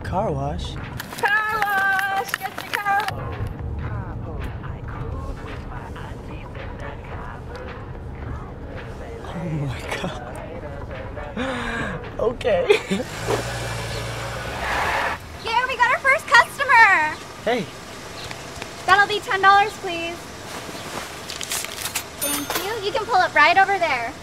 car wash. Car wash! Get the car wash! Oh my god. Okay. Here, we got our first customer! Hey. That'll be $10, please. Thank you. You can pull it right over there.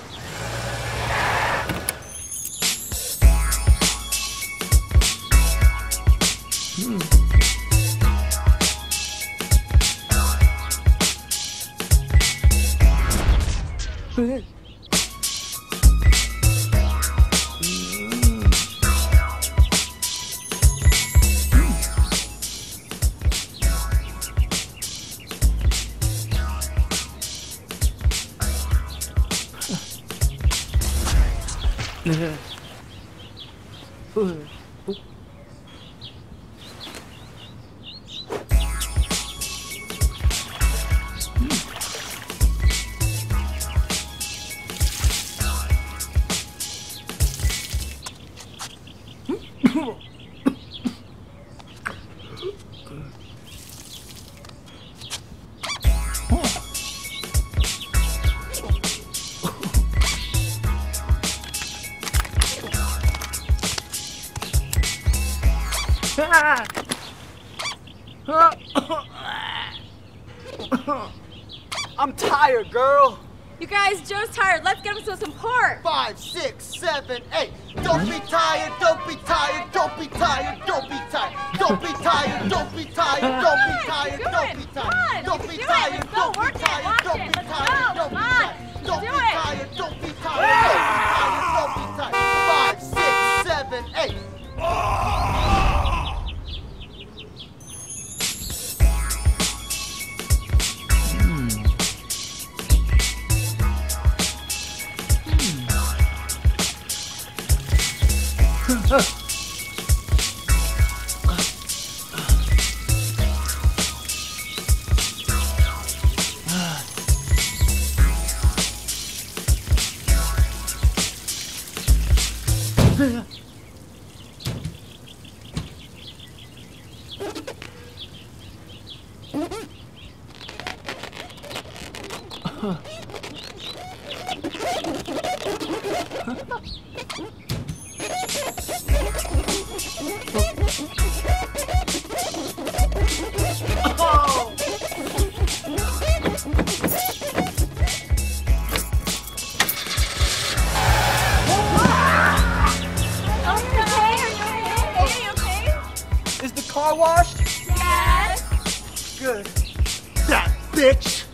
I'm tired, girl. You guys, Joe's tired. Let's get him some support. 5, 6, 7, 8. Don't be tired, don't be tired, don't be tired, don't be tired, don't be tired, don't be tired, don't be tired, don't be tired, don't be tired, don't be tired, don't be tired, don't be tired, don't be tired, don't be tired, don't be tired. 5, 6, 7, 8. Is the car washed? Yes! Good. That bitch!